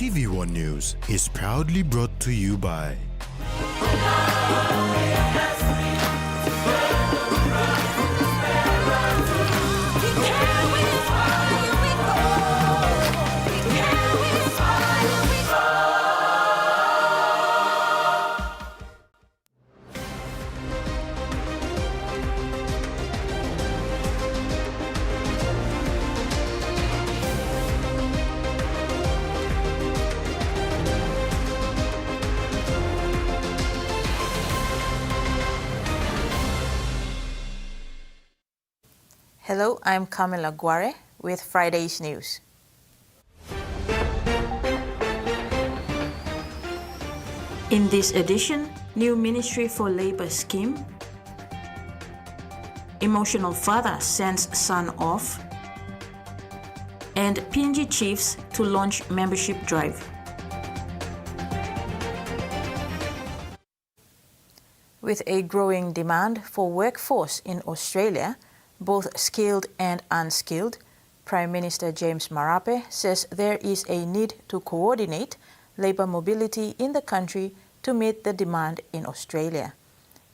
TVWAN News is proudly brought to you by Hello, I'm Camila Guare with Friday's News. In this edition, new Ministry for Labor scheme, emotional father sends son off, and PNG chiefs to launch membership drive. With a growing demand for workforce in Australia, both skilled and unskilled, Prime Minister James Marape says there is a need to coordinate labour mobility in the country to meet the demand in Australia.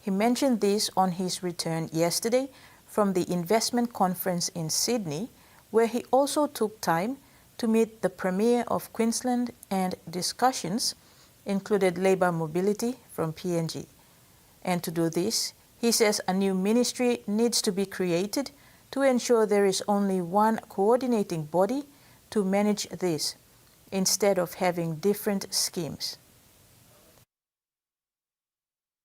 He mentioned this on his return yesterday from the investment conference in Sydney, where he also took time to meet the Premier of Queensland, and discussions included labour mobility from PNG. And to do this, he says a new ministry needs to be created to ensure there is only one coordinating body to manage this, instead of having different schemes.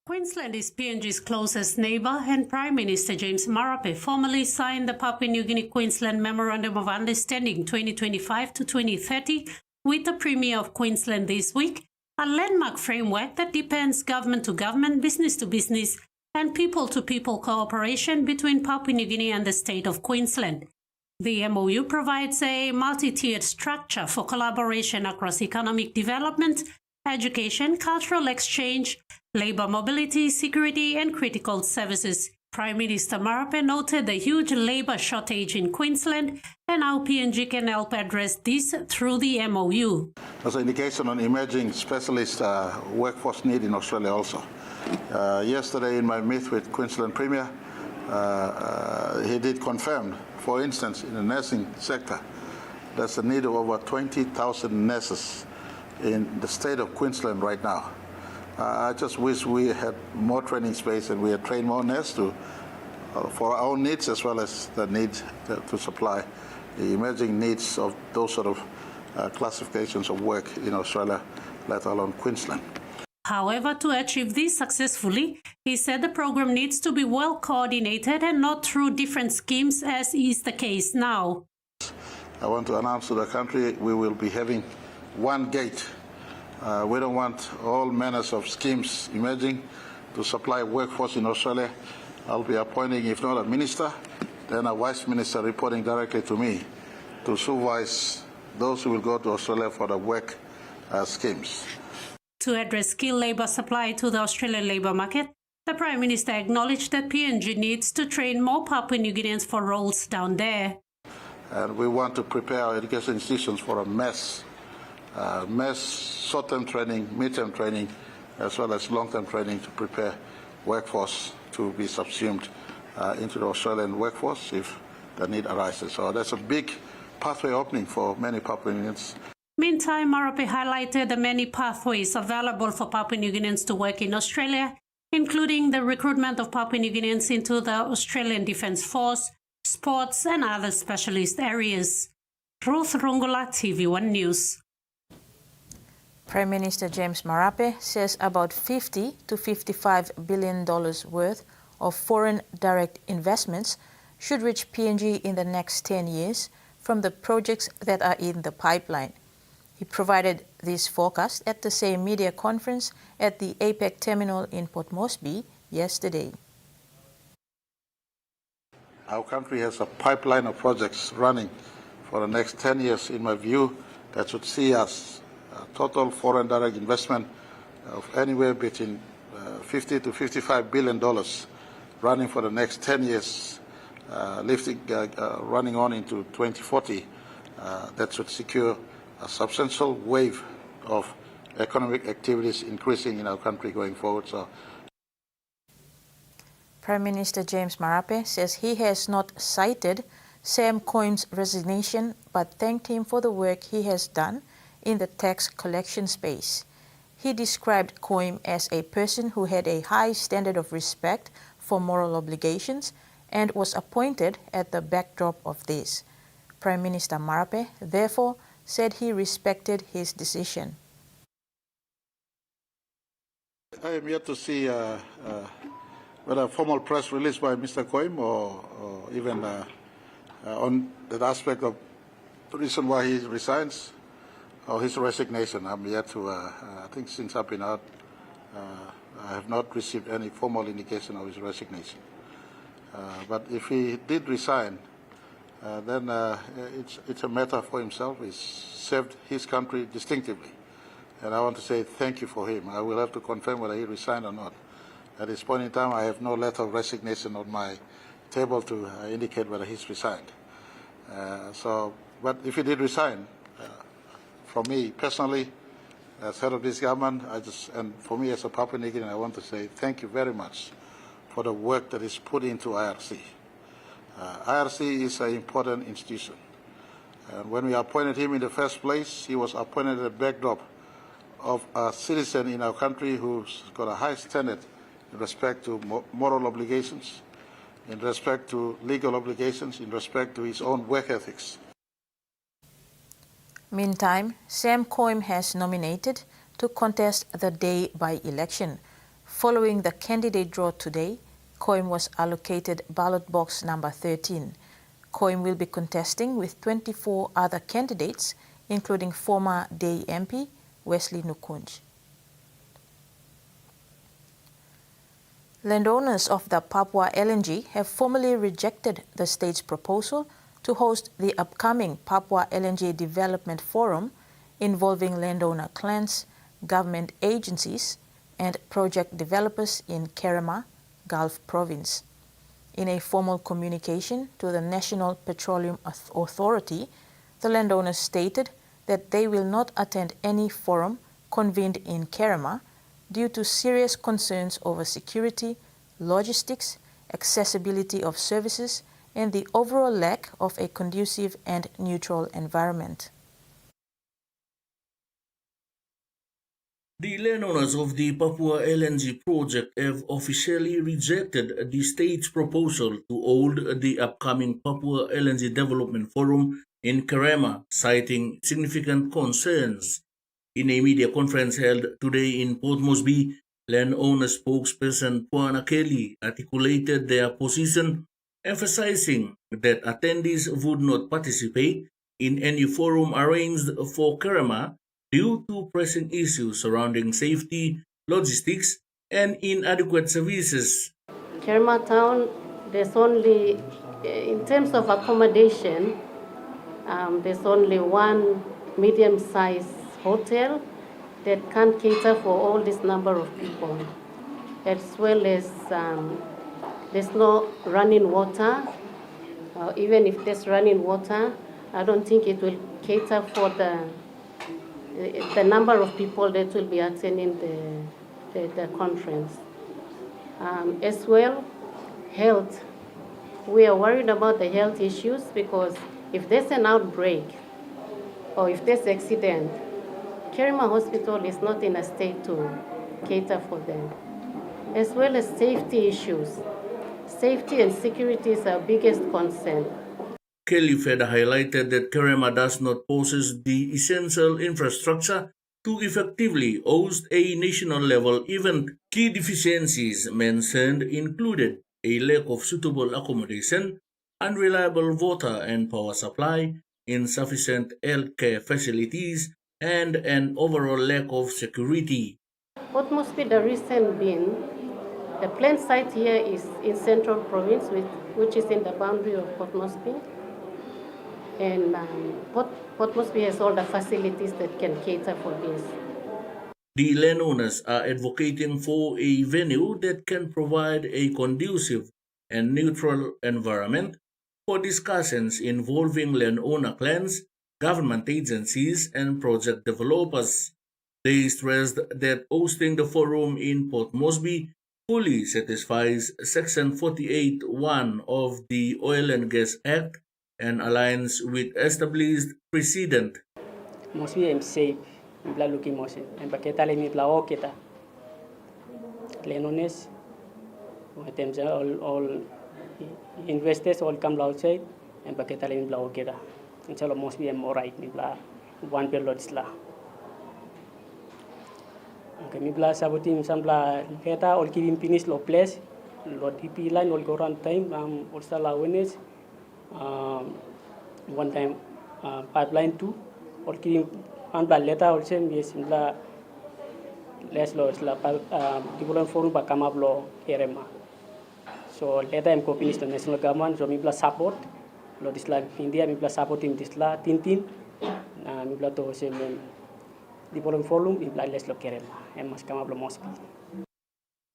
Queensland is PNG's closest neighbour, and Prime Minister James Marape formally signed the Papua New Guinea-Queensland Memorandum of Understanding 2025 to 2030 with the Premier of Queensland this week, a landmark framework that depends government to government, business to business, and people-to-people cooperation between Papua New Guinea and the state of Queensland. The MOU provides a multi-tiered structure for collaboration across economic development, education, cultural exchange, labour mobility, security, and critical services. Prime Minister Marape noted the huge labour shortage in Queensland and how PNG can help address this through the MOU. There's an indication on emerging specialist workforce need in Australia also. Yesterday in my meet with Queensland Premier, he did confirm, for instance, in the nursing sector, there's a need of over 20,000 nurses in the state of Queensland right now. I just wish we had more training space and we had trained more nurses for our own needs, as well as the need to supply the emerging needs of those sort of classifications of work in Australia, let alone Queensland. However, to achieve this successfully, he said the program needs to be well coordinated and not through different schemes, as is the case now. I want to announce to the country we will be having one gate. We don't want all manners of schemes emerging to supply workforce in Australia. I'll be appointing, if not a minister, then a vice minister reporting directly to me to supervise those who will go to Australia for the work schemes. To address skilled labour supply to the Australian labour market, the Prime Minister acknowledged that PNG needs to train more Papua New Guineans for roles down there. And we want to prepare our education institutions for a mass short-term training, mid-term training, as well as long-term training to prepare workforce to be subsumed into the Australian workforce if the need arises. So that's a big pathway opening for many Papua New Guineans. Meantime, Marape highlighted the many pathways available for Papua New Guineans to work in Australia, including the recruitment of Papua New Guineans into the Australian Defence Force, sports, and other specialist areas. Ruth Rungula, TV1 News. Prime Minister James Marape says about $50 to $55 billion worth of foreign direct investments should reach PNG in the next 10 years from the projects that are in the pipeline. He provided this forecast at the same media conference at the APEC terminal in Port Moresby yesterday. Our country has a pipeline of projects running for the next 10 years, in my view, that should see us total foreign direct investment of anywhere between $50 to $55 billion running for the next 10 years, running on into 2040. That should secure a substantial wave of economic activities increasing in our country going forward. So, Prime Minister James Marape says he has not cited Sam Coim's resignation but thanked him for the work he has done in the tax collection space. He described Coim as a person who had a high standard of respect for moral obligations and was appointed at the backdrop of this. Prime Minister Marape therefore said he respected his decision. I am yet to see whether a formal press release by Mr. Coim or even on that aspect of the reason why he resigns or his resignation. I'm yet to, I think since I've been out, I have not received any formal indication of his resignation. But if he did resign, then it's a matter for himself. He's served his country distinctively. And I want to say thank you for him. I will have to confirm whether he resigned or not. At this point in time, I have no letter of resignation on my table to indicate whether he's resigned. But if he did resign, for me personally, as head of this government, and for me as a Papua New Guinean, I want to say thank you very much for the work that is put into IRC. IRC is an important institution. And when we appointed him in the first place, he was appointed at the backdrop of a citizen in our country who's got a high standard in respect to moral obligations, in respect to legal obligations, in respect to his own work ethics. Meantime, Sam Coim has nominated to contest the Day by-election. Following the candidate draw today, Coim was allocated ballot box number 13. Coim will be contesting with 24 other candidates, including former Day MP Wesley Nukunj. Landowners of the Papua LNG have formally rejected the state's proposal to host the upcoming Papua LNG Development Forum involving landowner clans, government agencies, and project developers in Kerema, Gulf Province. In a formal communication to the National Petroleum Authority, the landowners stated that they will not attend any forum convened in Kerema due to serious concerns over security, logistics, accessibility of services, and the overall lack of a conducive and neutral environment. The landowners of the Papua LNG project have officially rejected the state's proposal to hold the upcoming Papua LNG Development Forum in Kerema, citing significant concerns. In a media conference held today in Port Moresby, landowner spokesperson Puana Kelly articulated their position, emphasizing that attendees would not participate in any forum arranged for Kerema due to pressing issues surrounding safety, logistics, and inadequate services. Kerema town, there's only, in terms of accommodation, there's only one medium-sized hotel that can cater for all this number of people, as well as there's no running water. Even if there's running water, I don't think it will cater for the number of people that will be attending the conference. As well, health. We are worried about the health issues because if there's an outbreak or if there's accident, Kerema Hospital is not in a state to cater for them. As well as safety issues. Safety and security is our biggest concern. Kelly further highlighted that Kerema does not possess the essential infrastructure to effectively host a national-level event. Key deficiencies mentioned included a lack of suitable accommodation, unreliable water and power supply, insufficient healthcare facilities, and an overall lack of security. What must be the reason being, the plant site here is in Central Province, which is in the boundary of Port Moresby. And Port Moresby has all the facilities that can cater for this. The landowners are advocating for a venue that can provide a conducive and neutral environment for discussions involving landowner clans, government agencies, and project developers. They stressed that hosting the forum in Port Moresby fully satisfies Section 48(1) of the Oil and Gas Act and aligns with established precedent. Moresby am safe, mibla luki mosi, and baketa le mibla oketa. Lenones, all investors all come outside, and baketa le mibla oketa. Inshallah Moresby am alright, mibla one period isla. Okay, mibla saboti misambla keta all kivim finish lo place, lo DP line all go run time, also la winners. One time pipeline 2 or kivim ambla letter also yes mibla less loss la development forum ba come up lo erema. So later I'm copying the national government so mibla support lo disla India mibla support in disla tintin mibla to se development forum mibla less lo kerema em mas come up lo Moresby.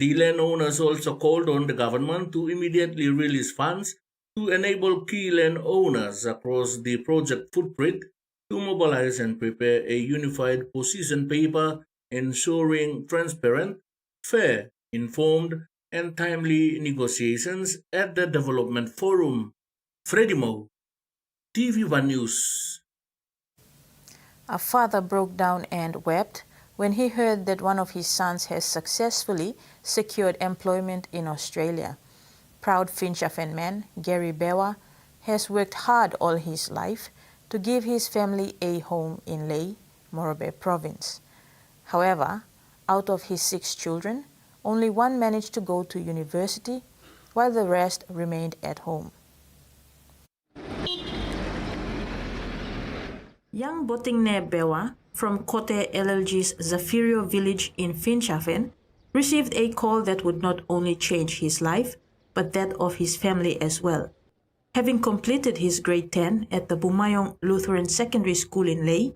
The landowners also called on the government to immediately release funds to enable key landowners across the project footprint to mobilize and prepare a unified position paper ensuring transparent, fair, informed, and timely negotiations at the development forum. Freddie Mo, TVWAN News. A father broke down and wept when he heard that one of his sons has successfully secured employment in Australia. Proud Finchafen man, Gary Bewa, has worked hard all his life to give his family a home in Lae, Morobe province. However, out of his 6 children, only one managed to go to university, while the rest remained at home. Young Botingne Bewa from Kote LLG's Zafirio village in Finchafen received a call that would not only change his life, but that of his family as well. Having completed his grade 10 at the Bumayong Lutheran Secondary School in Lae,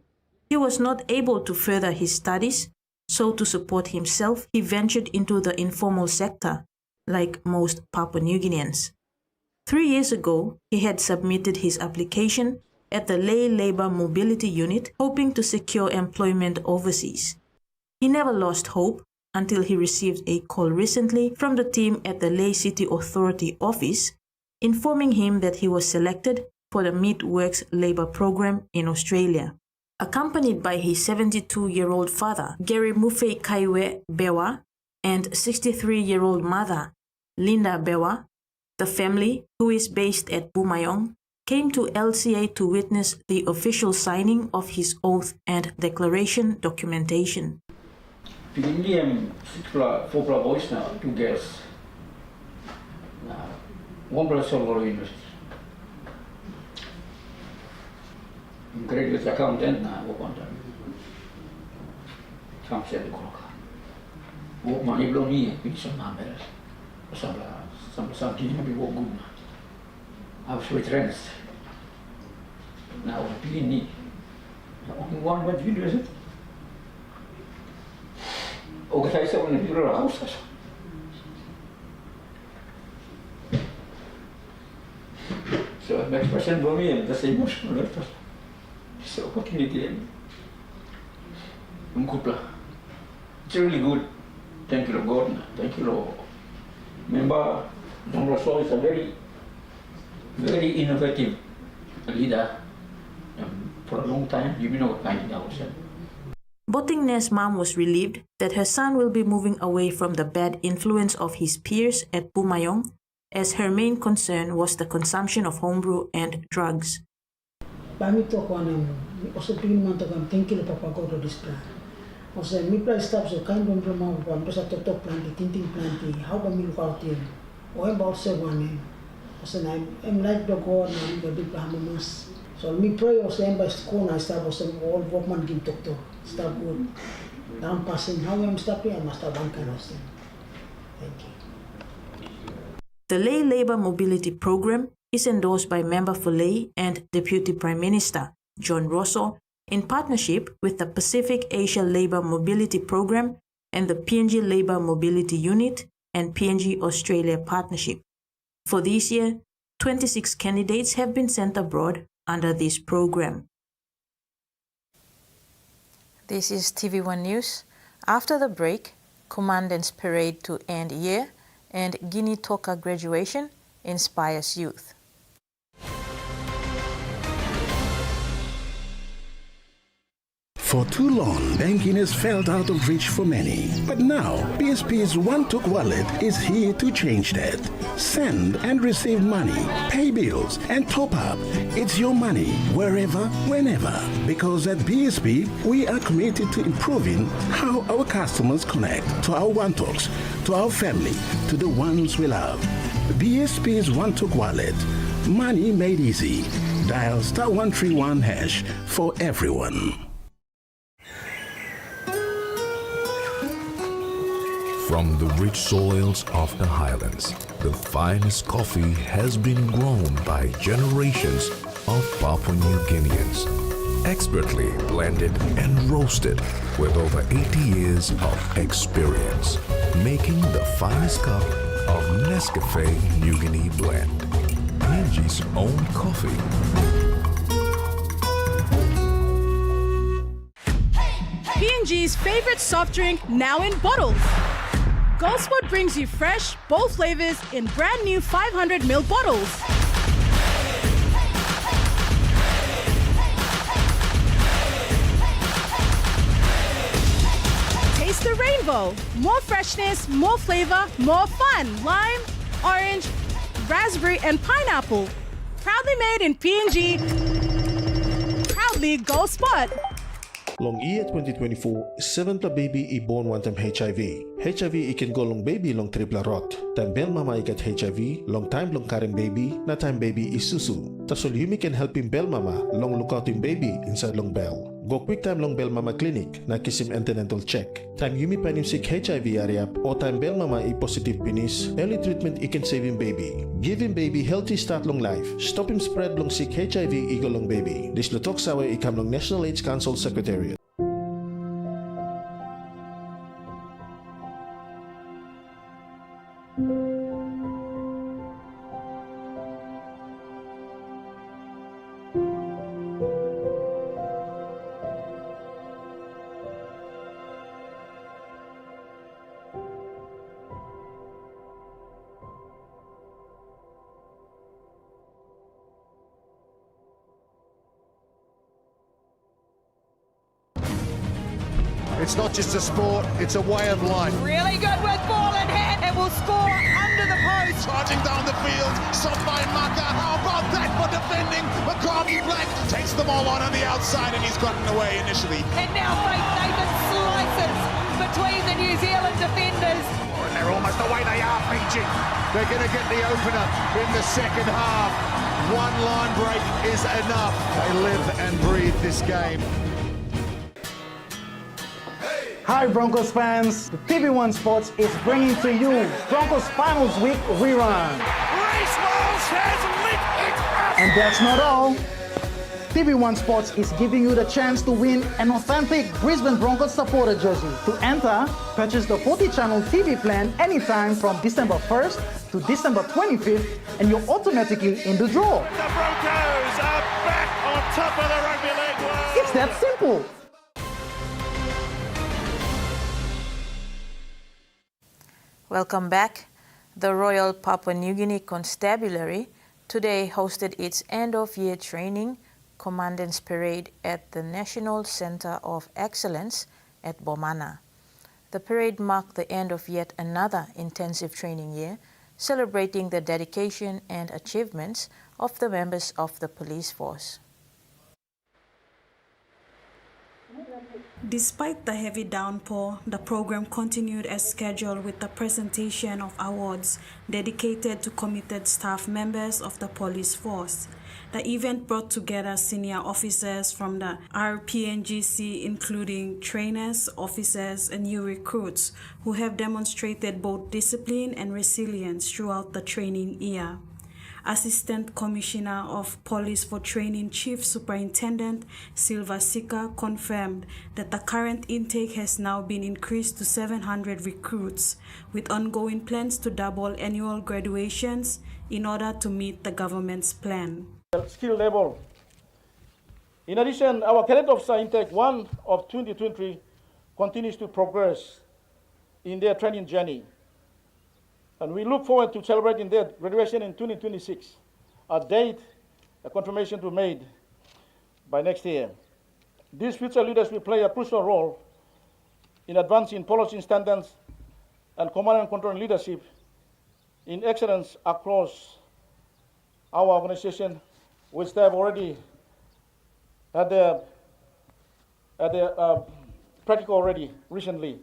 he was not able to further his studies, so to support himself, he ventured into the informal sector, like most Papua New Guineans. 3 years ago, he had submitted his application at the Lae Labour Mobility Unit, hoping to secure employment overseas. He never lost hope until he received a call recently from the team at the Lae City Authority office, informing him that he was selected for the Mid-Works Labour Program in Australia. Accompanied by his 72-year-old father, Gary Mufei Kaiwe Bewa, and 63-year-old mother, Linda Bewa, the family, who is based at Bumayong, came to LCA to witness the official signing of his oath and declaration documentation. Pindim four boys now, 2 girls. One plus all university. Graduate accountant na work Some said the clock. Work money blow me, some numbers. Some team be work good. I was with friends. Now I'm being only one what you do is it? Okay, so when you go house. So the next person for me, that's emotional. So what can you do? It's really good. Thank you, God. Thank you, Lord. Remember, Don Rosso is a very innovative leader. For a long time, you know what kind of ourselves. Botingne's mom was relieved that her son will be moving away from the bad influence of his peers at Bumayong, as her main concern was the consumption of homebrew and drugs. Kami to ko anam, also pingin man to kam thinking papa go to this plan. Also mi plan stop so kind of drama pa sa top plan, tinting plan, how ba mi look out here? O about 7 also I'm like to go na the big mas. So mi pray also by school na start also all workman give doctor start good. Down passing how I'm stopping I must have one kind of thing. Thank you. The Lae Labour Mobility Program is endorsed by Member for Lae and Deputy Prime Minister John Rosso in partnership with the Pacific Asia Labour Mobility Program and the PNG Labour Mobility Unit and PNG Australia Partnership. For this year, 26 candidates have been sent abroad under this program. This is TVWAN News. After the break, Commandant's Parade to end year and Guinea Toka graduation inspires youth. For too long, banking has felt out of reach for many. But now, BSP's One-Took wallet is here to change that. Send and receive money, pay bills, and top up. It's your money, wherever, whenever. Because at BSP, we are committed to improving how our customers connect to our One-Toks, to our family, to the ones we love. BSP's One-Took wallet. Money made easy. Dial *131# for everyone. From the rich soils of the highlands, the finest coffee has been grown by generations of Papua New Guineans, expertly blended and roasted with over 80 years of experience, making the finest cup of Nescafe New Guinea blend, PNG's own coffee. PNG's favorite soft drink now in bottles. GoSpot brings you fresh, bold flavors in brand new 500ml bottles. Taste the rainbow. More freshness, more flavor, more fun. Lime, orange, raspberry, and pineapple. Proudly made in PNG. Proudly GoSpot. Long year 2024, 7th baby I born one time HIV. HIV I can go long baby long triple rot. Time bel mama I get HIV, long time long carrying baby, na time baby is susu. Tasol Yumi can help him bel mama, long look out him baby inside long bell. Go quick time long bel mama clinic, na kiss him antenatal check. Time Yumi pan him sick HIV area, or time bel mama I positive penis, early treatment I can save him baby. Give him baby healthy start long life. Stop him spread long sick HIV I go long baby. This lutok sawe I come long National AIDS Council Secretariat. It's not just a sport, it's a way of life. Really good with ball in hand and will score under the post. Charging down the field, Sombay Maka. How about that for defending? McCarthy Black takes them all on the outside and he's gotten away initially. And now Faith Nathan slices between the New Zealand defenders. Oh, and they're almost away, they are, PG. They're going to get the opener in the second half. One line break is enough. They live and breathe this game. Hi Broncos fans, the TVWAN Sports is bringing to you Broncos Finals Week rerun. Race Walsh has lit it up! And that's not all. TVWAN Sports is giving you the chance to win an authentic Brisbane Broncos supporter jersey. To enter, purchase the 40-channel TV plan anytime from December 1st to December 25th and you're automatically in the draw. The Broncos are back on top of the rugby league world! It's that simple. Welcome back. The Royal Papua New Guinea Constabulary today hosted its end-of-year training Commandant's Parade at the National Center of Excellence at Bomana. The parade marked the end of yet another intensive training year, celebrating the dedication and achievements of the members of the police force. Despite the heavy downpour, the program continued as scheduled with the presentation of awards dedicated to committed staff members of the police force. The event brought together senior officers from the RPNGC, including trainers, officers, and new recruits who have demonstrated both discipline and resilience throughout the training year. Assistant Commissioner of Police for Training Chief Superintendent Silva Sika confirmed that the current intake has now been increased to 700 recruits, with ongoing plans to double annual graduations in order to meet the government's plan. Skill level In addition, our cadet officer intake 1 of 2023 continues to progress in their training journey. And we look forward to celebrating their graduation in 2026, a date a confirmation to be made by next year. These future leaders will play a crucial role in advancing policy standards and command and control leadership in excellence across our organization, which they have already had their practical already recently.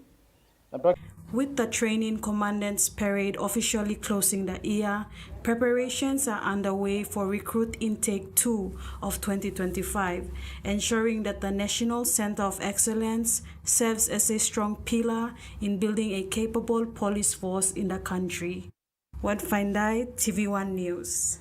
With the training commandants parade officially closing the year, preparations are underway for Recruit Intake 2 of 2025, ensuring that the National Center of Excellence serves as a strong pillar in building a capable police force in the country. Wadfindai, TVWAN News.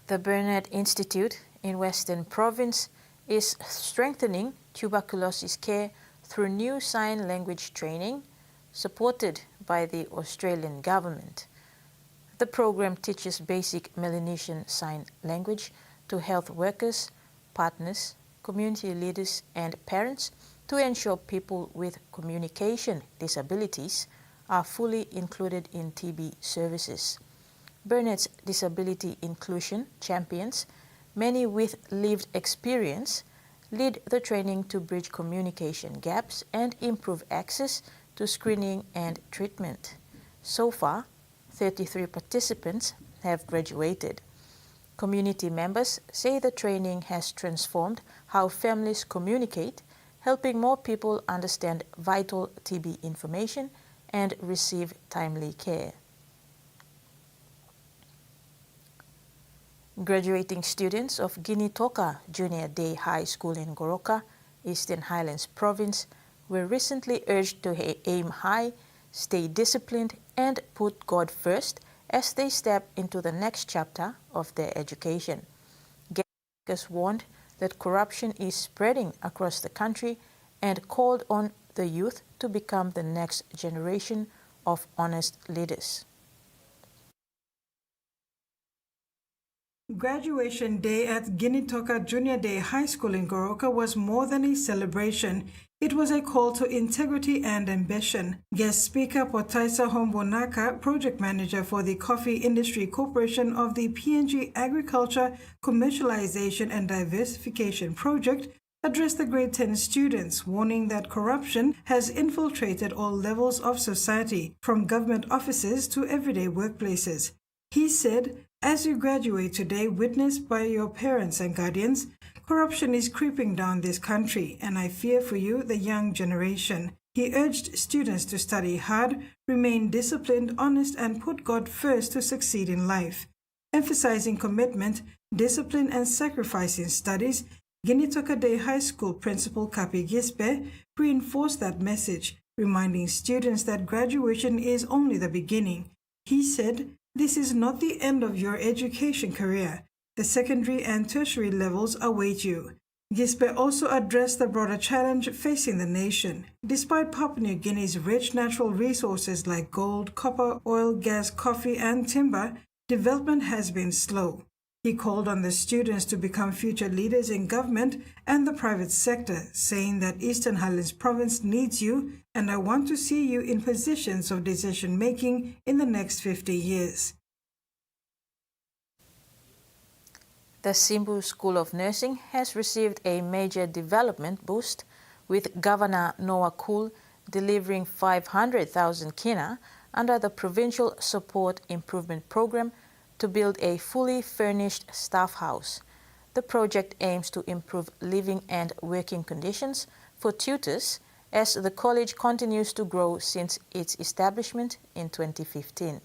The Burnett Institute in Western Province is strengthening tuberculosis care through new sign language training supported by the Australian government. The program teaches basic Melanesian Sign Language to health workers, partners, community leaders and parents to ensure people with communication disabilities are fully included in TB services. Burnett's Disability Inclusion Champions, many with lived experience, lead the training to bridge communication gaps and improve access to screening and treatment. So far, 33 participants have graduated. Community members say the training has transformed how families communicate, helping more people understand vital TB information and receive timely care. Graduating students of Ginitoka Junior Day High School in Goroka, Eastern Highlands Province, were recently urged to aim high, stay disciplined, and put God first as they step into the next chapter of their education. Guests warned that corruption is spreading across the country and called on the youth to become the next generation of honest leaders. Graduation day at Ginitoka Junior Day High School in Goroka was more than a celebration. It was a call to integrity and ambition. Guest speaker Potaisa Hombonaka, project manager for the Coffee Industry Corporation of the PNG Agriculture Commercialization and Diversification Project, addressed the grade 10 students, warning that corruption has infiltrated all levels of society, from government offices to everyday workplaces. He said, "As you graduate today, witnessed by your parents and guardians, corruption is creeping down this country, and I fear for you, the young generation." He urged students to study hard, remain disciplined, honest, and put God first to succeed in life. Emphasizing commitment, discipline, and sacrifice in studies, Ginitoka Day High School Principal Kapi Gispe reinforced that message, reminding students that graduation is only the beginning. He said, "This is not the end of your education career. The secondary and tertiary levels await you." Gispe also addressed the broader challenge facing the nation. Despite Papua New Guinea's rich natural resources like gold, copper, oil, gas, coffee, and timber, development has been slow. He called on the students to become future leaders in government and the private sector, saying that Eastern Highlands Province needs you, and I want to see you in positions of decision-making in the next 50 years. The Simbu School of Nursing has received a major development boost, with Governor Noah Cool delivering 500,000 kina under the Provincial Support Improvement Program to build a fully furnished staff house. The project aims to improve living and working conditions for tutors as the college continues to grow since its establishment in 2015.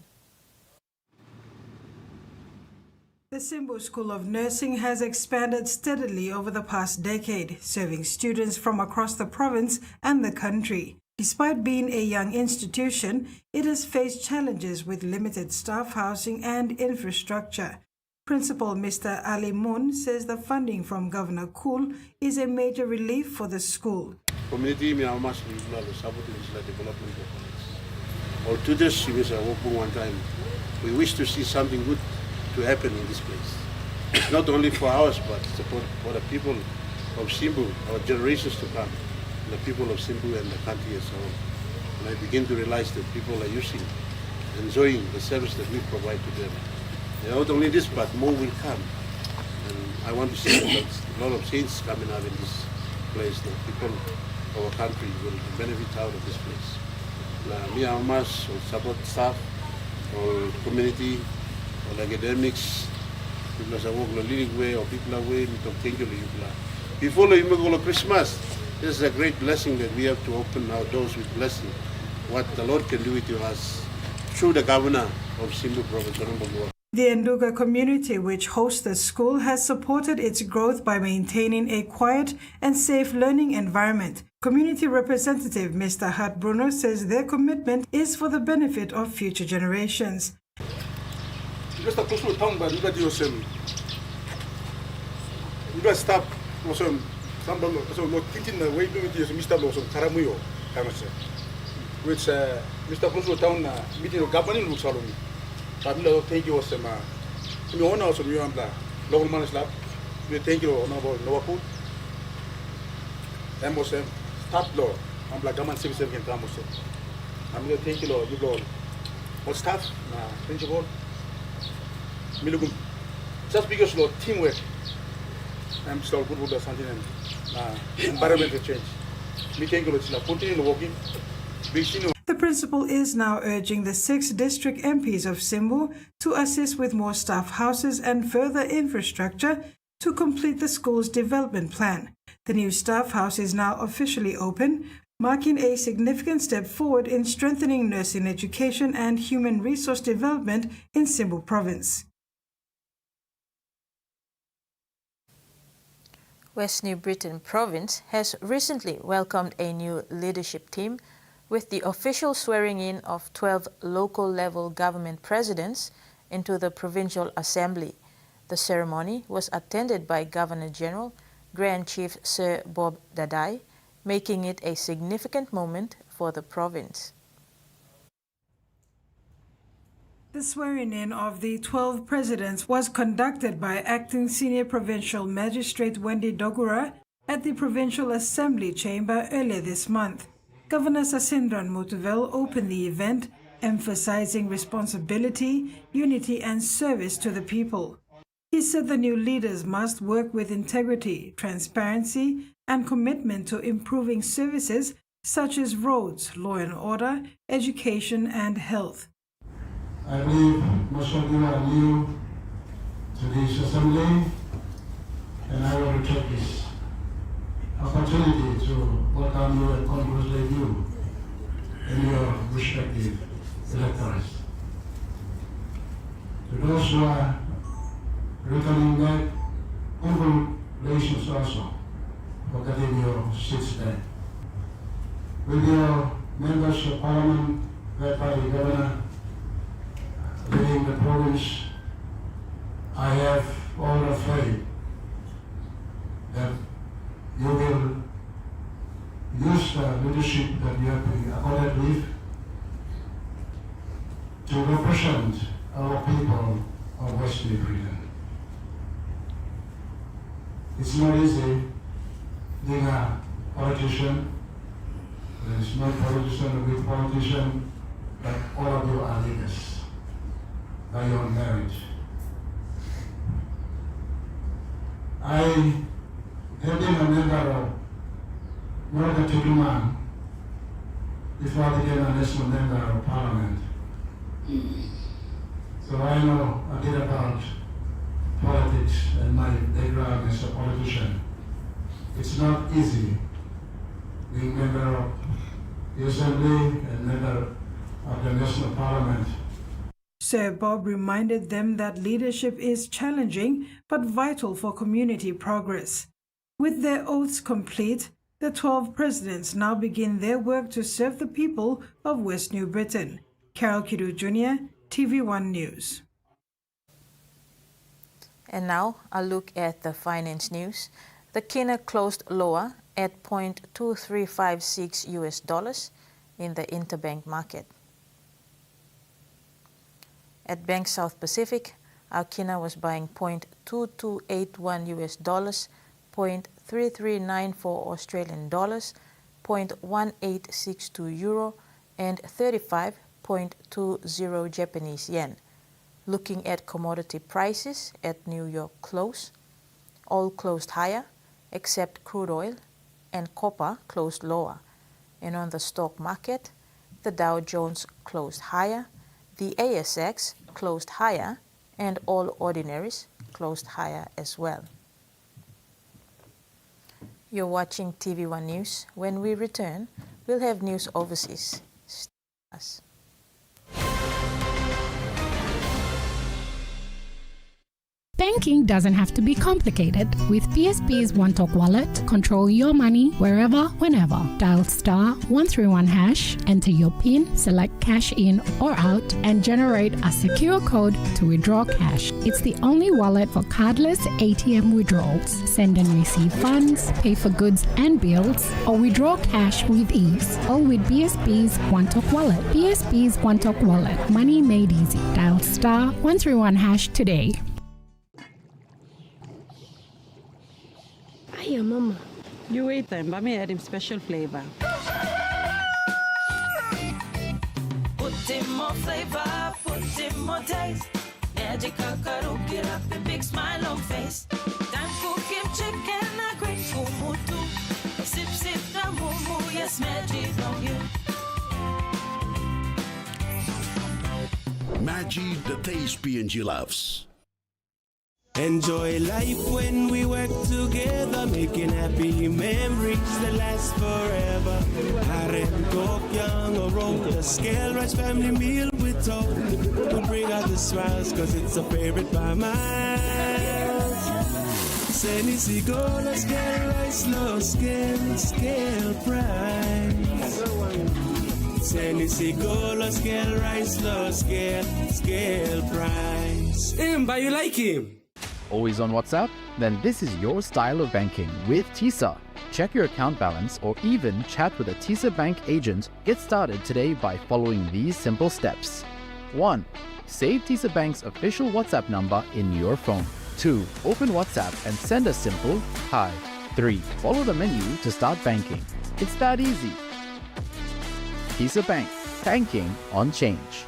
The Simbu School of Nursing has expanded steadily over the past decade, serving students from across the province and the country. Despite being a young institution, it has faced challenges with limited staff housing and infrastructure. Principal Mr. Ali Moon says the funding from Governor Cool is a major relief for the school. Community development or tutors working one time. We wish to see something good to happen in this place. not only for ours, but for the people of Simbu, our generations to come, the people of Simbu and the country as a whole. And I begin to realize that people are enjoying the service that we provide to them. And not only this, but more will come. And I want to see that there's a lot of change coming out in this place. The people of our country will benefit out of this place. Me and Mas, or support staff, or community, or academics, people are working the leading way, or people are way, we talk thank you. Before you go Christmas, this is a great blessing that we have to open our doors with blessing. What the Lord can do to us through the governor of Simbu Province. The Nduga community, which hosts the school, has supported its growth by maintaining a quiet and safe learning environment. Community representative Mr. Hart Bruno says their commitment is for the benefit of future generations. Which Mr. Kusu Town meeting of government looks on me. Pablo, thank you, Osama. You own also you and local man's lab. We thank you on about Noaku. And was start law on Black Gaman Civil Service and Ramos. I'm going to thank you, Lord. You go. What staff? Principal. Milugum. Just because Lord teamwork. I'm still good with something and environmental change. We thank you, Lord. Continue working. The principal is now urging the 6 district MPs of Simbu to assist with more staff houses and further infrastructure to complete the school's development plan. The new staff house is now officially open, marking a significant step forward in strengthening nursing education and human resource development in Simbu Province. West New Britain Province has recently welcomed a new leadership team with the official swearing in of 12 local-level government presidents into the Provincial Assembly. The ceremony was attended by Governor-General, Grand Chief Sir Bob Dadai, making it a significant moment for the province. The swearing-in of the 12 presidents was conducted by Acting Senior Provincial Magistrate Wendy Dogura at the Provincial Assembly Chamber earlier this month. Governor Sasindran Mutuvel opened the event, emphasizing responsibility, unity and service to the people. He said the new leaders must work with integrity, transparency and commitment to improving services such as roads, law and order, education and health. I believe most of you are new to this assembly, and I want to take this opportunity to welcome you and congratulate you in your respective electorates. To those who are returning back, congratulations also for getting your seats back. With your members of parliament, led by the governor, leading the province, I have all the faith that you will use the leadership that you have been accorded with to represent our people of West New Britain. It's not easy being a politician. There is no politician, a good politician, but all of you are leaders by your merit. I have been a member of more than TVWAN before I became a national member of parliament. So I know a bit about politics and my background as a politician. It's not easy being member of the Assembly and member of the National Parliament. Sir Bob reminded them that leadership is challenging but vital for community progress. With their oaths complete, the 12 presidents now begin their work to serve the people of West New Britain. Carol Kidu Jr., TV1 News. And now a look at the finance news. The kina closed lower at $0.2356 US in the interbank market. At Bank South Pacific, Our kina was buying $0.2281 US dollars, $0.3394 Australian dollars, $0.1862 euro, and 35.20 Japanese yen. Looking at commodity prices at New York close, all closed higher except crude oil, and copper closed lower. And on the stock market, the Dow Jones closed higher, the ASX closed higher, and all ordinaries closed higher as well. You're watching TV1 News. When we return, we'll have news overseas. Stay with us. Banking doesn't have to be complicated. With PSP's OneTalk Wallet, control your money wherever, whenever. Dial *131#, enter your PIN, select cash in or out, and generate a secure code to withdraw cash. It's the only wallet for cardless ATM withdrawals. Send and receive funds, pay for goods and bills, or withdraw cash with ease. All with PSP's OneTalk Wallet. PSP's OneTalk Wallet. Money made easy. Dial *131# today. Hiya, Mama. You wait then, but me add him special flavor. Put in more flavor, put in more taste. Magic kakaru, get up a big smile on face. Time for him chicken, a great kumutu. Sip, sip, the mumu, yes, magic on you. Maggi, the taste PNG loves. Enjoy life when we work together, making happy memories that last forever. Harem, young or roll, a scale rice family meal with toast. To bring out the smiles, cause it's a favorite by miles. Seni sigola, scale rice, low scale price. Seni sigola, scale rice, low scale price. But you like him? Always on WhatsApp? Then this is your style of banking with TISA. Check your account balance or even chat with a TISA bank agent. Get started today by following these simple steps. 1. Save TISA Bank's official WhatsApp number in your phone. 2. Open WhatsApp and send a simple hi. 3. Follow the menu to start banking. It's that easy. TISA Bank. Banking on change.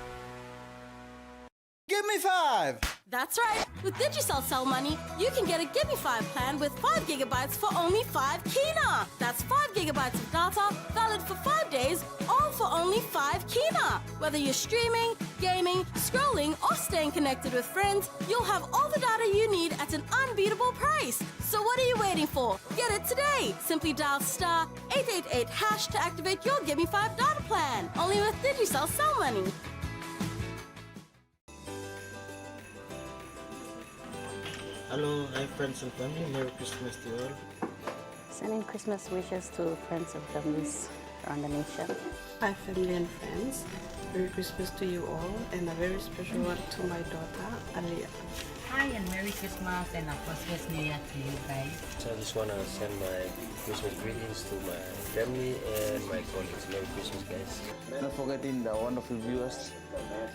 Give me 5! That's right. With Digicel Cell Money, you can get a Give Me 5 plan with 5 gigabytes for only 5 kina. That's 5 gigabytes of data, valid for 5 days, all for only 5 kina. Whether you're streaming, gaming, scrolling, or staying connected with friends, you'll have all the data you need at an unbeatable price. So what are you waiting for? Get it today. Simply dial *888# to activate your Give Me 5 data plan. Only with Digicel Cell Money. Hello, hi friends and family. Merry Christmas to you all. Sending Christmas wishes to friends and families around the nation. Hi family and friends. Merry Christmas to you all and a very special one to my daughter, Aliyah. Hi and Merry Christmas and a prosperous New Year to you guys. So I just want to send my Christmas greetings to my family and my colleagues. Merry Christmas, guys. Not forgetting the wonderful viewers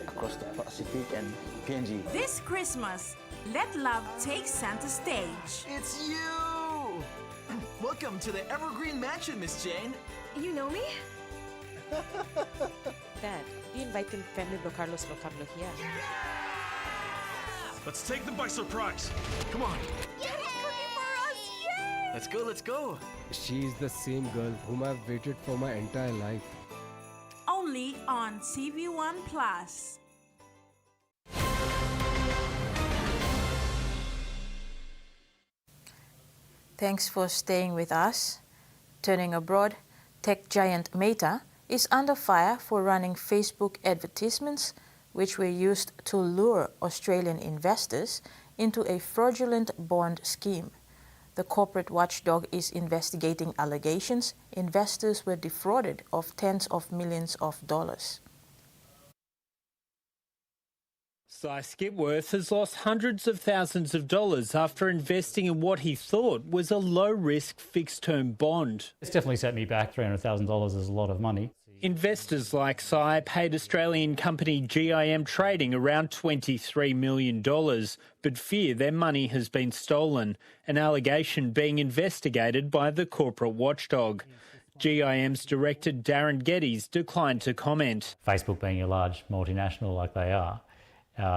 across the Pacific and PNG. This Christmas, let love take center stage. It's you! Welcome to the Evergreen Mansion, Miss Jane. You know me? Dad, you invited family Lo Carlos Locablo here. Let's take them by surprise. Come on. Let's go, let's go. She's the same girl whom I've waited for my entire life. Only on TV1 Plus. Thanks for staying with us. Turning abroad, tech giant Meta is under fire for running Facebook advertisements which were used to lure Australian investors into a fraudulent bond scheme. The corporate watchdog is investigating allegations investors were defrauded of tens of millions of dollars. Cy Skipworth has lost hundreds of thousands of dollars after investing in what he thought was a low-risk fixed-term bond. It's definitely set me back. $300,000 is a lot of money. Investors like Cy paid Australian company GIM Trading around $23 million, but fear their money has been stolen, an allegation being investigated by the corporate watchdog. GIM's director Darren Geddes declined to comment. Facebook, being a large multinational like they are,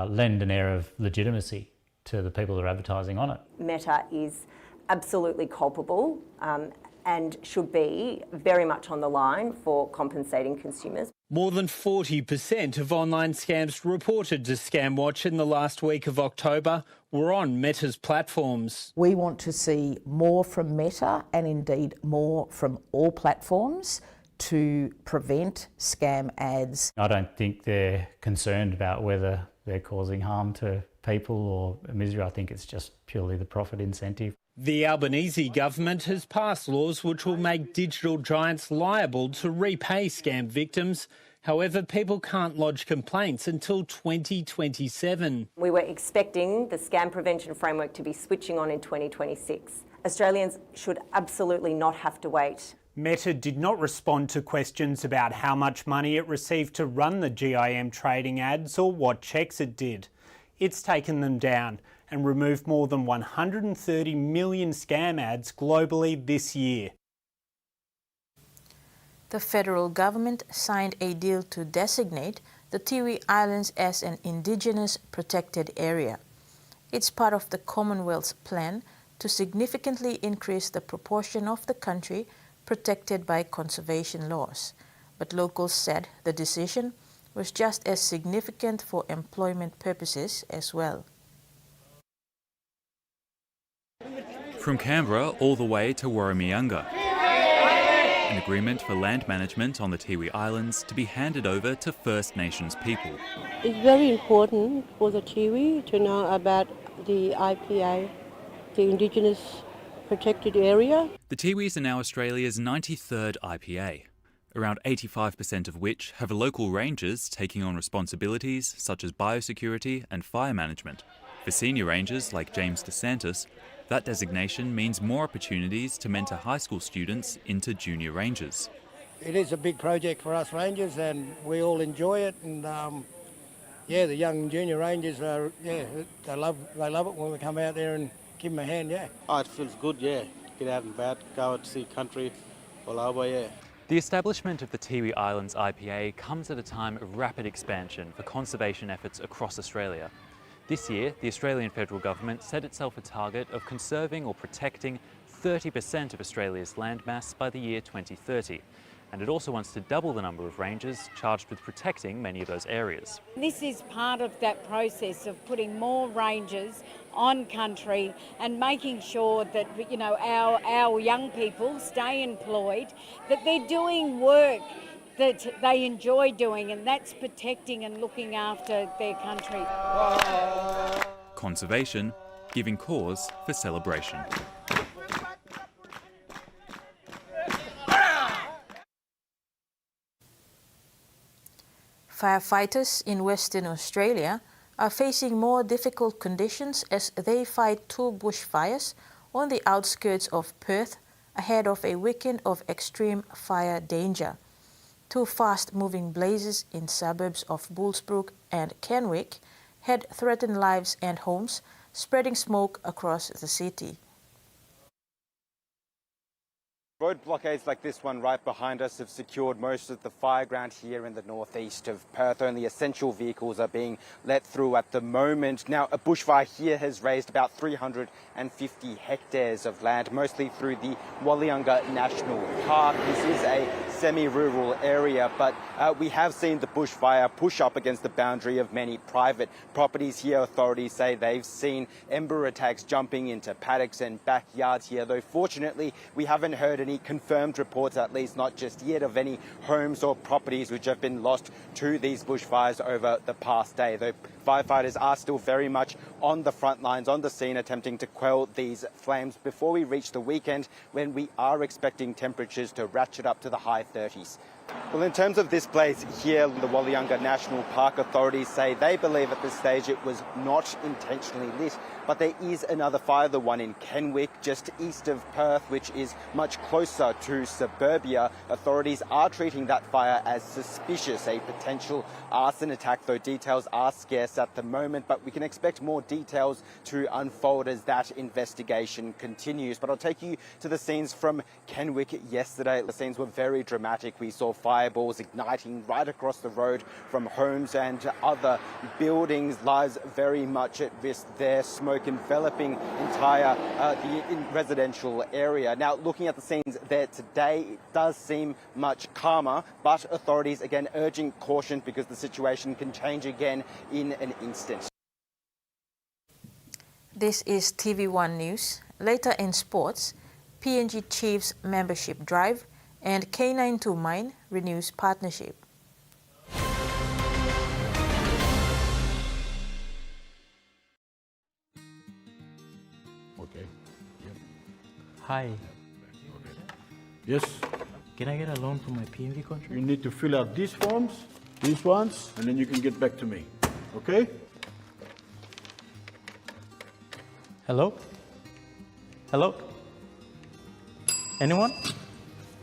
lend an air of legitimacy to the people that are advertising on it. Meta is absolutely culpable and should be very much on the line for compensating consumers. More than 40% of online scams reported to ScamWatch in the last week of October were on Meta's platforms. We want to see more from Meta and indeed more from all platforms to prevent scam ads. I don't think they're concerned about whether they're causing harm to people or misery. I think it's just purely the profit incentive. The Albanese government has passed laws which will make digital giants liable to repay scam victims. However, people can't lodge complaints until 2027. We were expecting the scam prevention framework to be switching on in 2026. Australians should absolutely not have to wait. Meta did not respond to questions about how much money it received to run the GIM trading ads or what checks it did. It's taken them down and removed more than 130 million scam ads globally this year. The federal government signed a deal to designate the Tiwi Islands as an Indigenous protected area. It's part of the Commonwealth's plan to significantly increase the proportion of the country protected by conservation laws. But locals said the decision was just as significant for employment purposes as well. From Canberra all the way to Warramiunga. An agreement for land management on the Tiwi Islands to be handed over to First Nations people. It's very important for the Tiwi to know about the IPA, the Indigenous Protected Area. The Tiwis are now Australia's 93rd IPA, around 85% of which have local rangers taking on responsibilities such as biosecurity and fire management. For senior rangers like James DeSantis, that designation means more opportunities to mentor high school students into junior rangers. It is a big project for us rangers and we all enjoy it, and the young junior rangers are, they love it when we come out there and give them a hand, Oh, it feels good, Get out and about, go out to see country all over, The establishment of the Tiwi Islands IPA comes at a time of rapid expansion for conservation efforts across Australia. This year, the Australian federal government set itself a target of conserving or protecting 30% of Australia's landmass by the year 2030. And it also wants to double the number of rangers charged with protecting many of those areas. This is part of that process of putting more rangers on country and making sure that, our young people stay employed, that they're doing work that they enjoy doing, and that's protecting and looking after their country. Conservation, giving cause for celebration. Firefighters in Western Australia are facing more difficult conditions as they fight two bushfires on the outskirts of Perth ahead of a weekend of extreme fire danger. Two fast-moving blazes in suburbs of Bullsbrook and Kenwick had threatened lives and homes, spreading smoke across the city. Road blockades like this one right behind us have secured most of the fire ground here in the northeast of Perth. Only essential vehicles are being let through at the moment. Now, a bushfire here has raised about 350 hectares of land, mostly through the Walliunga National Park. This is a semi-rural area, but we have seen the bushfire push up against the boundary of many private properties here. Authorities say they've seen ember attacks jumping into paddocks and backyards here, though fortunately we haven't heard any confirmed reports, at least not just yet, of any homes or properties which have been lost to these bushfires over the past day, though firefighters are still very much on the front lines, on the scene, attempting to quell these flames before we reach the weekend, when we are expecting temperatures to ratchet up to the high 30s. Well, in terms of this place here, the Wallyunga National Park authorities say they believe at this stage it was not intentionally lit, but there is another fire, the one in Kenwick, just east of Perth, which is much closer to suburbia. Authorities are treating that fire as suspicious, a potential arson attack, though details are scarce at the moment, but we can expect more details to unfold as that investigation continues. But I'll take you to the scenes from Kenwick yesterday. The scenes were very dramatic. We saw fireballs igniting right across the road from homes and other buildings. Lives very much at risk there, smoke enveloping entire the residential area. Now, looking at the scenes there today, it does seem much calmer, but authorities again urging caution because the situation can change again in an instant. This is TVWAN News. Later in sports, PNG Chiefs membership drive and K9 to Mine renews partnership. Okay. Yep. Hi. Yes. Can I get a loan for my PNV contract? You need to fill out these forms, these ones, and then you can get back to me. Okay? Hello? Hello? Anyone?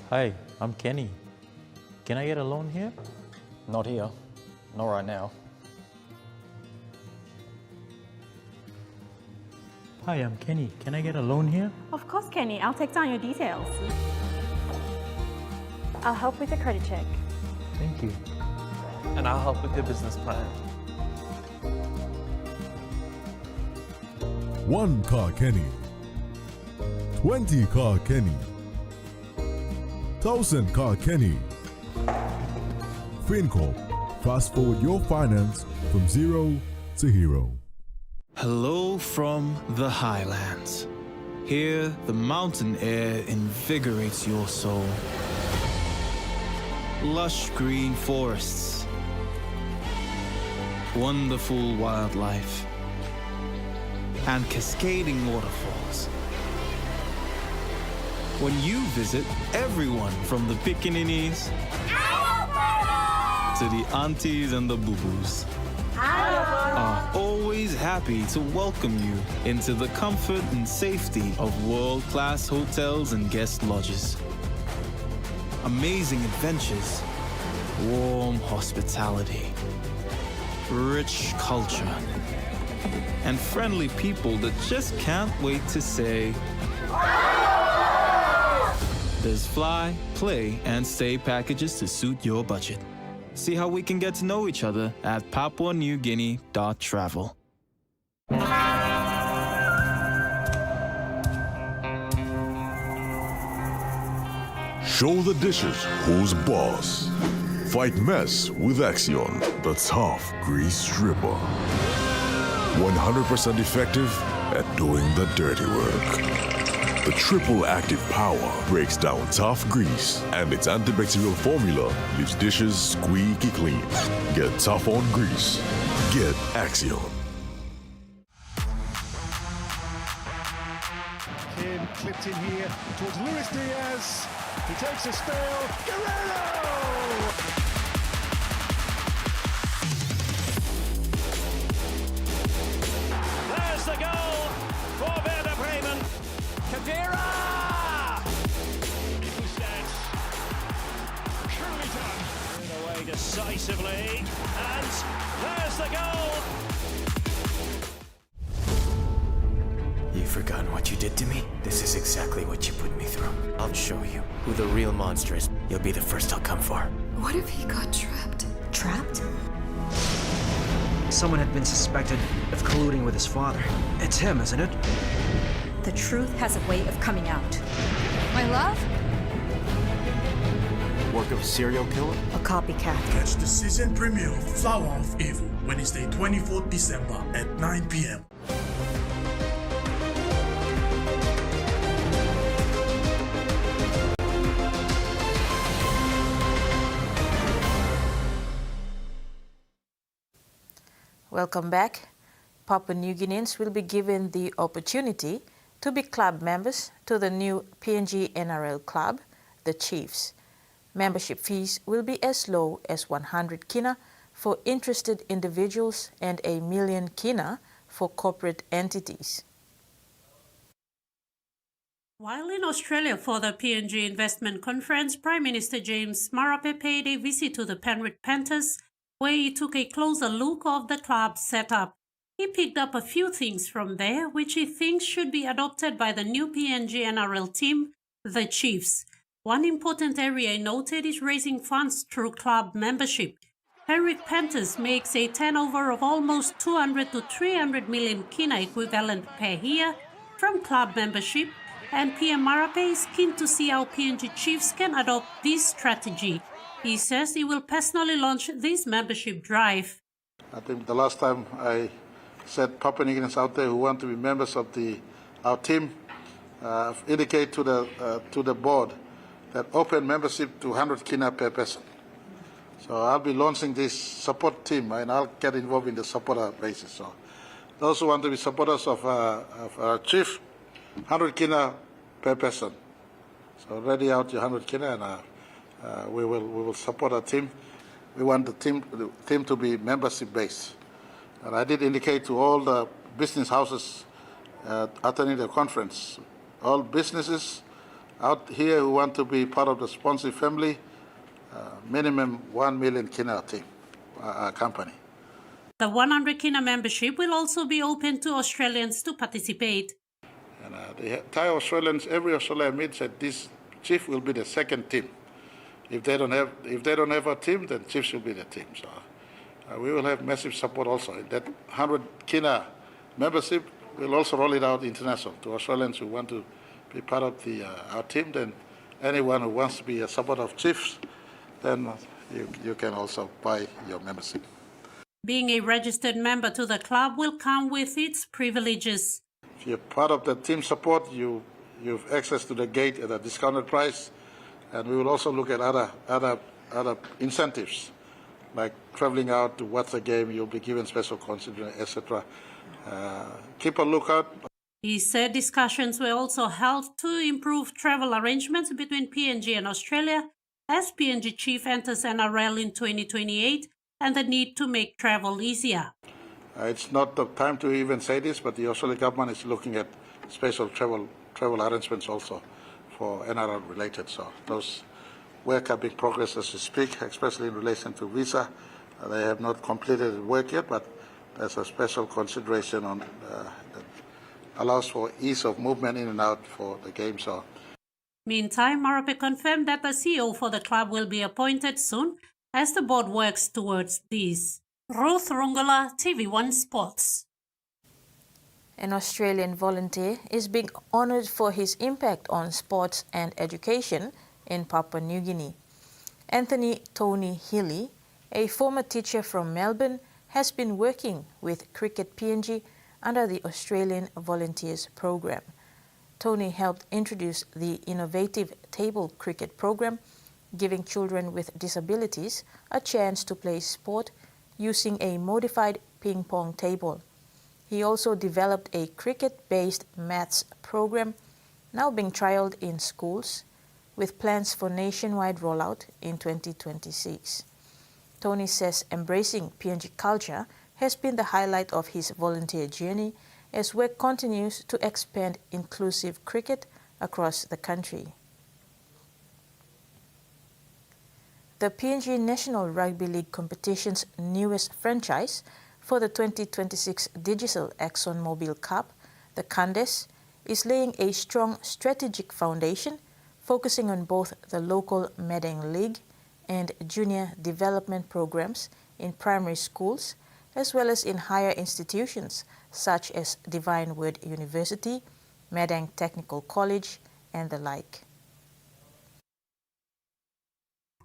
Hi, I'm Kenny. Can I get a loan here? Not here. Not right now. Hi, I'm Kenny. Can I get a loan here? Of course, Kenny. I'll take down your details. I'll help with the credit check. Thank you. And I'll help with your business plan. 1 car Kenny, 20 car Kenny, 1,000 car Kenny. FinCorp, fast forward your finance from zero to hero. Hello from the highlands. Here, the mountain air invigorates your soul. Lush green forests, wonderful wildlife, and cascading waterfalls. When you visit, everyone from the pickaninnies to the aunties and the boo-boos are always happy to welcome you into the comfort and safety of world-class hotels and guest lodges. Amazing adventures, warm hospitality, rich culture, and friendly people that just can't wait to say, there's fly, play, and stay packages to suit your budget. See how we can get to know each other at papuaNewGuinea.travel. Show the dishes who's boss. Fight mess with Axion, the tough grease stripper. 100% effective at doing the dirty work. The triple active power breaks down tough grease, and its antibacterial formula leaves dishes squeaky clean. Get tough on grease. Get Axion. Kim clipped in here towards Luis Diaz. He takes a spill. Guerrero! There's the goal for Werder Bremen. Kadira! It was truly done. Put away decisively, and there's the goal. You've forgotten what you did to me? This is exactly what you put me through. I'll show you who the real monster is. You'll be the first I'll come for. What if he got trapped? Trapped? Someone had been suspected of colluding with his father. It's him, isn't it? The truth has a way of coming out. My love? Work of a serial killer? A copycat. Catch the season premiere of Flower of Evil, Wednesday 24th December at 9 p.m. Welcome back. Papua New Guineans will be given the opportunity to be club members to the new PNG NRL club, the Chiefs. Membership fees will be as low as 100 kina for interested individuals and 1 million kina for corporate entities. While in Australia for the PNG Investment Conference, Prime Minister James Marape paid a visit to the Penrith Panthers, where he took a closer look of the club's setup. He picked up a few things from there, which he thinks should be adopted by the new PNG NRL team, the Chiefs. One important area he noted is raising funds through club membership. Penrith Panthers makes a turnover of almost 200 to 300 million kina equivalent per year from club membership, and PM Marape is keen to see how PNG Chiefs can adopt this strategy. He says he will personally launch this membership drive. I think the last time I said Papua New Guineans out there who want to be members of our team, indicate to the board that open membership to 100 kina per person. So I'll be launching this support team, and I'll get involved in the supporter basis. So those who want to be supporters of our chief, 100 kina per person. So ready out your 100 kina, and we will support our team. We want the team to be membership based. And I did indicate to all the business houses attending the conference, all businesses out here who want to be part of the sponsor family, minimum 1 million kina team company. The 100 kina membership will also be open to Australians to participate. And the Thai Australians, every Australian meet said this chief will be the second team. If they don't have a team, then chiefs will be the team. So we will have massive support also. That 100 kina membership will also roll it out international to Australians who want to be part of our team. Then anyone who wants to be a supporter of chiefs, then you can also buy your membership. Being a registered member to the club will come with its privileges. If you're part of the team support, you have access to the gate at a discounted price, and we will also look at other incentives, like traveling out to watch the game. You'll be given special consideration, etc. Keep a lookout. He said discussions were also held to improve travel arrangements between PNG and Australia as PNG Chief enters NRL in 2028 and the need to make travel easier. It's not the time to even say this, but the Australian government is looking at special travel arrangements also for NRL related. So those work are being progress as we speak, especially in relation to visa. They have not completed work yet, but there's a special consideration on that allows for ease of movement in and out for the game. So, meantime, Marape confirmed that the CEO for the club will be appointed soon as the board works towards this. Ruth Rungola, TV1 Sports. An Australian volunteer is being honoured for his impact on sports and education in Papua New Guinea. Anthony Tony Healy, a former teacher from Melbourne, has been working with Cricket PNG under the Australian Volunteers Program. Tony helped introduce the innovative table cricket program, giving children with disabilities a chance to play sport using a modified ping pong table. He also developed a cricket-based maths program now being trialled in schools, with plans for nationwide rollout in 2026. Tony says embracing PNG culture has been the highlight of his volunteer journey as work continues to expand inclusive cricket across the country. The PNG National Rugby League competition's newest franchise for the 2026 Digital ExxonMobil Cup, the Candes, is laying a strong strategic foundation focusing on both the local Midday League and junior development programs in primary schools, as well as in higher institutions such as Divine Word University, Madang Technical College, and the like.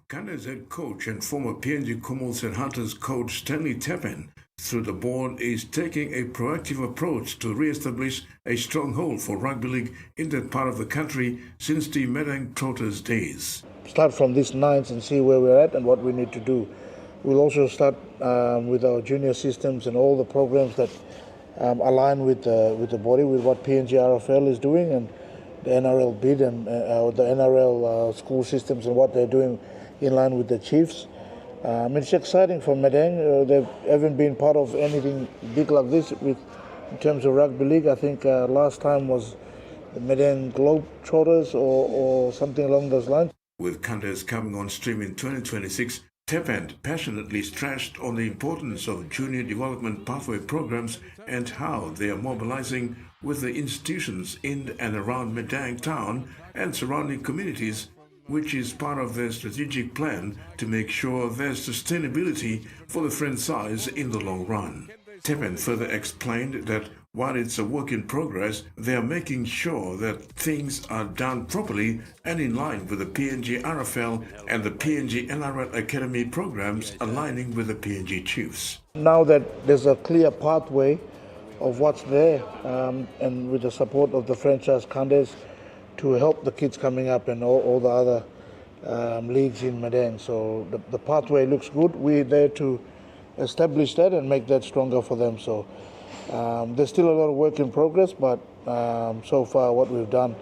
Canada's head coach and former PNG Commonwealth and Hunters coach Stanley Tappen, through the board, is taking a proactive approach to re-establish a stronghold for rugby league in that part of the country since the Madang Trotters days. Start from these nines and see where we're at and what we need to do. We'll also start with our junior systems and all the programs that align with the body, with what PNG RFL is doing and the NRL bid and the NRL school systems and what they're doing in line with the Chiefs. It's exciting for Midday. They haven't been part of anything big like this in terms of rugby league. I think last time was the Midday Globetrotters or something along those lines. With Candace coming on stream in 2026, TVWAN passionately stressed on the importance of junior development pathway programs and how they are mobilizing with the institutions in and around Midday town and surrounding communities, which is part of their strategic plan to make sure there's sustainability for the franchise in the long run. TVWAN further explained that while it's a work in progress, they are making sure that things are done properly and in line with the PNG RFL and the PNG NRL Academy programs aligning with the PNG Chiefs. Now that there's a clear pathway of what's there, and with the support of the franchise Candace to help the kids coming up and all the other leagues in Midday. So the pathway looks good. We're there to establish that and make that stronger for them. So there's still a lot of work in progress, but so far what we've done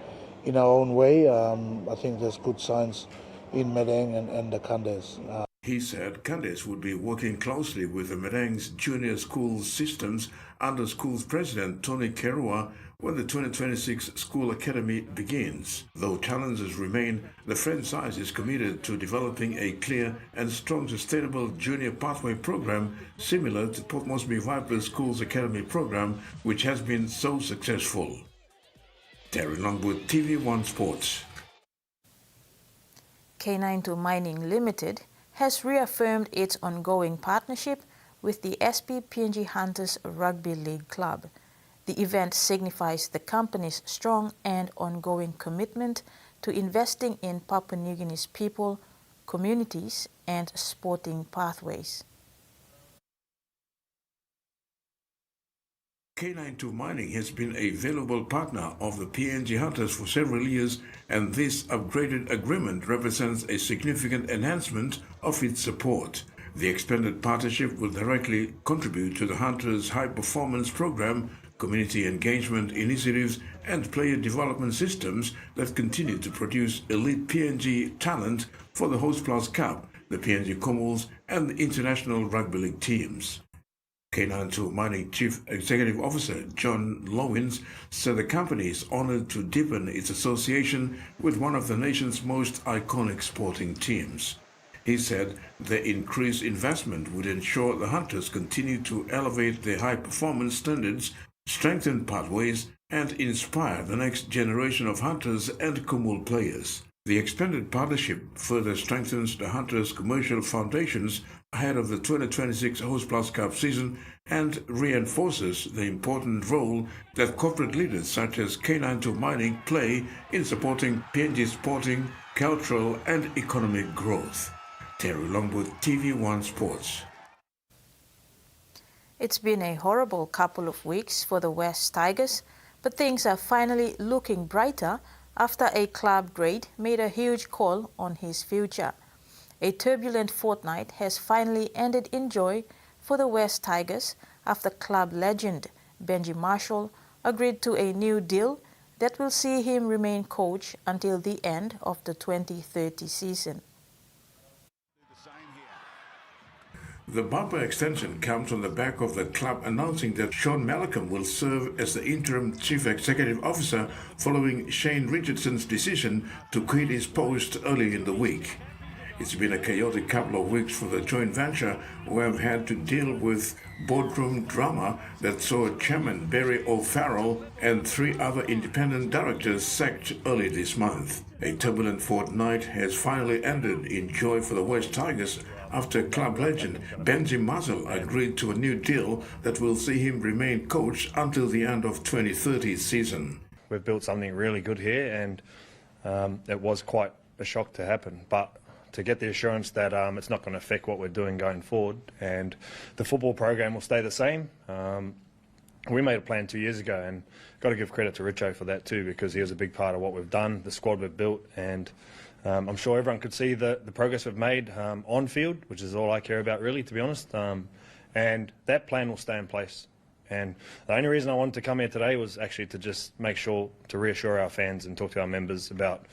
in our own way, I think there's good signs in Midday and the Candace. He said Candace would be working closely with the Midday's junior school systems under schools president Tony Kerua when the 2026 school academy begins. Though challenges remain, the franchise is committed to developing a clear and strong sustainable junior pathway program similar to Port Moresby Vipers Schools Academy program, which has been so successful. Terry Longwood, TV1 Sports. K92 Mining Limited has reaffirmed its ongoing partnership with the SP PNG Hunters Rugby League Club. The event signifies the company's strong and ongoing commitment to investing in Papua New Guinea's people, communities, and sporting pathways. K92 Mining has been a valuable partner of the PNG Hunters for several years, and this upgraded agreement represents a significant enhancement of its support. The expanded partnership will directly contribute to the Hunters' high-performance program, community engagement initiatives, and player development systems that continue to produce elite PNG talent for the Host Plus Cup, the PNG Commonwealth, and the international rugby league teams. K92 Mining Chief Executive Officer John Lowins said the company is honored to deepen its association with one of the nation's most iconic sporting teams. He said the increased investment would ensure the Hunters continue to elevate their high-performance standards, strengthen pathways, and inspire the next generation of Hunters and Kumul players. The expanded partnership further strengthens the Hunters' commercial foundations ahead of the 2026 Host Plus Cup season and reinforces the important role that corporate leaders such as K92 Mining play in supporting PNG's sporting, cultural, and economic growth. Terry Longwood, TV1 Sports. It's been a horrible couple of weeks for the West Tigers, but things are finally looking brighter after a club great made a huge call on his future. A turbulent fortnight has finally ended in joy for the West Tigers after club legend Benji Marshall agreed to a new deal that will see him remain coach until the end of the 2030 season. The bumper extension comes on the back of the club announcing that Sean Malcolm will serve as the interim chief executive officer following Shane Richardson's decision to quit his post early in the week. It's been a chaotic couple of weeks for the joint venture, who have had to deal with boardroom drama that saw Chairman Barry O'Farrell and 3 other independent directors sacked early this month. A turbulent fortnight has finally ended in joy for the West Tigers after club legend Benji Marshall agreed to a new deal that will see him remain coach until the end of 2030 season. We've built something really good here, and it was quite a shock to happen, but to get the assurance that it's not going to affect what we're doing going forward, and the football program will stay the same. We made a plan 2 years ago, and got to give credit to Richo for that too, because he was a big part of what we've done, the squad we've built, and I'm sure everyone could see the progress we've made on field, which is all I care about really, to be honest, and that plan will stay in place. And the only reason I wanted to come here today was actually to just make sure to reassure our fans and talk to our members about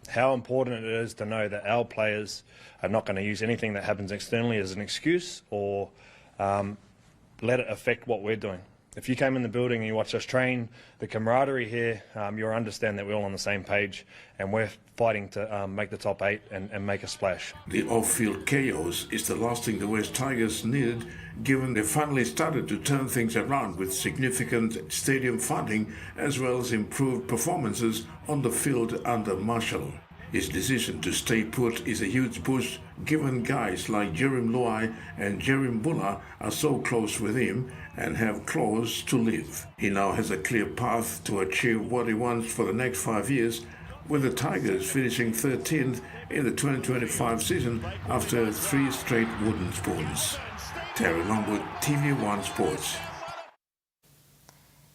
how important it is to know that our players are not going to use anything that happens externally as an excuse or let it affect what we're doing. If you came in the building and you watched us train, the camaraderie here, you'll understand that we're all on the same page and we're fighting to make the top 8 and make a splash. The off-field chaos is the last thing the West Tigers needed, given they finally started to turn things around with significant stadium funding as well as improved performances on the field under Marshall. His decision to stay put is a huge boost given guys like Jerem Luai and Jerem Bula are so close with him and have clause to live. He now has a clear path to achieve what he wants for the next 5 years, with the Tigers finishing 13th in the 2025 season after 3 straight wooden spoons. Terry Longwood, TV1 Sports.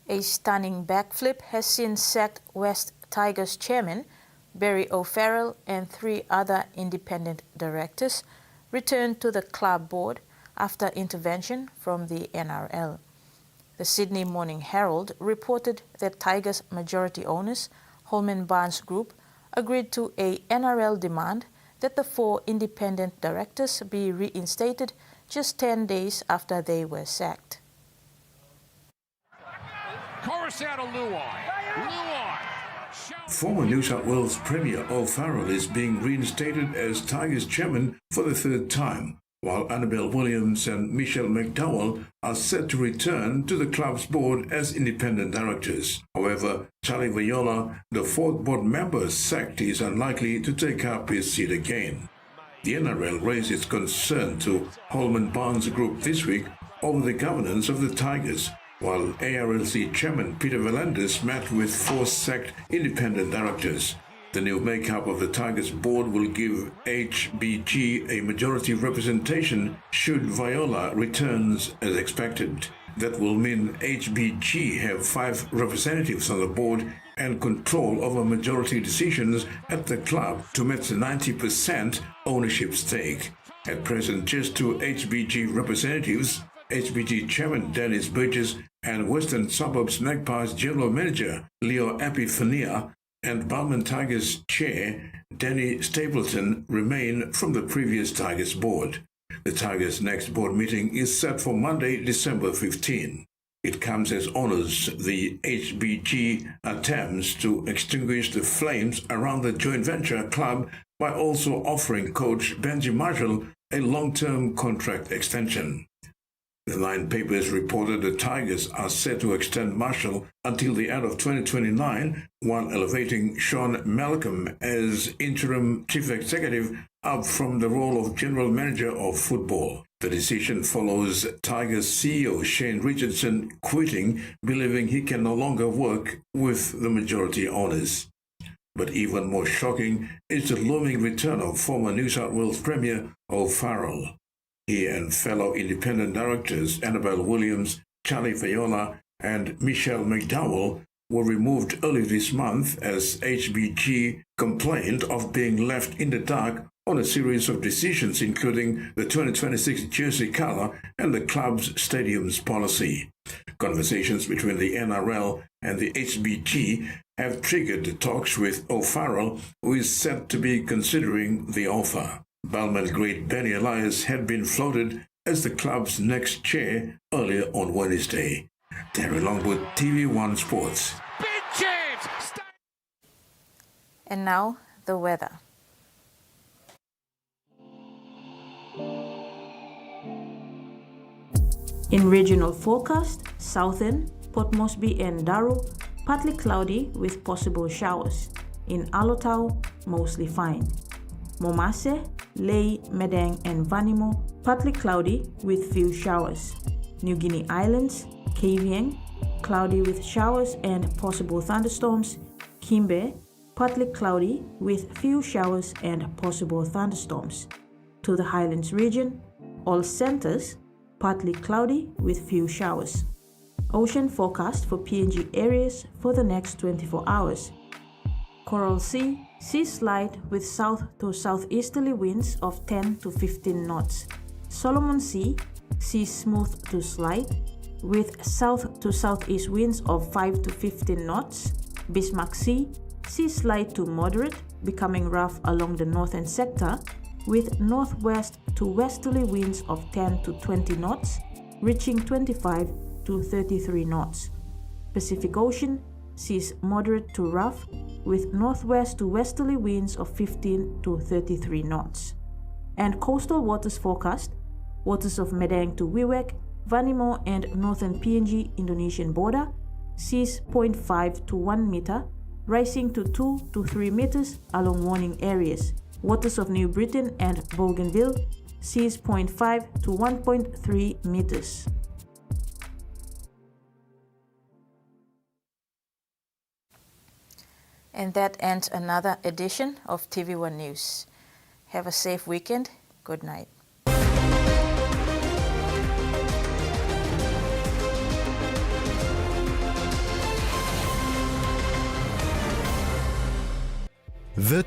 A stunning backflip has since sacked West Tigers chairman Barry O'Farrell and 3 other independent directors returned to the club board after intervention from the NRL. The Sydney Morning Herald reported that Tigers majority owners, Holman Barnes Group, agreed to a NRL demand that the 4 independent directors be reinstated just 10 days after they were sacked. Chorus out of Luai. Former New South Wales Premier O'Farrell is being reinstated as Tigers chairman for the 3rd time, while Annabelle Williams and Michelle McDowell are set to return to the club's board as independent directors. However, Charlie Viola, the 4th board member sacked, is unlikely to take up his seat again. The NRL raised its concern to Holman Barnes Group this week over the governance of the Tigers, while ARLC chairman Peter V'landys met with 4 sacked independent directors. The new makeup of the Tigers board will give HBG a majority representation should Viola returns as expected. That will mean HBG have 5 representatives on the board and control over majority decisions at the club to match the 90% ownership stake. At present, just 2 HBG representatives, HBG chairman Dennis Burgess and Western Suburbs Magpies general manager Leo Epifania, and Balmain Tigers chair Danny Stapleton remain from the previous Tigers board. The Tigers' next board meeting is set for Monday, December 15. It comes as honors the HBG attempts to extinguish the flames around the joint venture club by also offering coach Benji Marshall a long-term contract extension. The 9 papers reported the Tigers are set to extend Marshall until the end of 2029, while elevating Sean Malcolm as interim chief executive up from the role of general manager of football. The decision follows Tigers CEO Shane Richardson quitting, believing he can no longer work with the majority owners. But even more shocking is the looming return of former New South Wales Premier O'Farrell. He and fellow independent directors Annabelle Williams, Charlie Viola, and Michelle McDowell were removed early this month as HBG complained of being left in the dark on a series of decisions, including the 2026 jersey color and the club's stadium's policy. Conversations between the NRL and the HBG have triggered talks with O'Farrell, who is said to be considering the offer. Balmain great Benny Elias had been floated as the club's next chair earlier on Wednesday. Terry Longwood, TV1 Sports. Big chance! And now, the weather. In regional forecast, Southern, Port Moresby and Darrow, partly cloudy with possible showers. In Alotau, mostly fine. Momase, Lae, Medang and Vanimo, partly cloudy with few showers. New Guinea Islands, Kavieng, cloudy with showers and possible thunderstorms. Kimbe, partly cloudy with few showers and possible thunderstorms. To the Highlands region, all centers, partly cloudy with few showers. Ocean forecast for PNG areas for the next 24 hours. Coral Sea, sea slight with south to southeasterly winds of 10 to 15 knots. Solomon Sea, sea smooth to slight with south to southeast winds of 5 to 15 knots. Bismarck Sea, sea slight to moderate becoming rough along the northern sector, with northwest to westerly winds of 10 to 20 knots, reaching 25 to 33 knots. Pacific Ocean sees moderate to rough, with northwest to westerly winds of 15 to 33 knots. And coastal waters forecast: waters of Midday to Wewak, Vanimo and northern PNG Indonesian border, seas 0.5 to 1 meter, rising to 2 to 3 meters along warning areas. Waters of New Britain and Bougainville, seas 0.5 to 1.3 meters. And that ends another edition of TV1 News. Have a safe weekend. Good night. The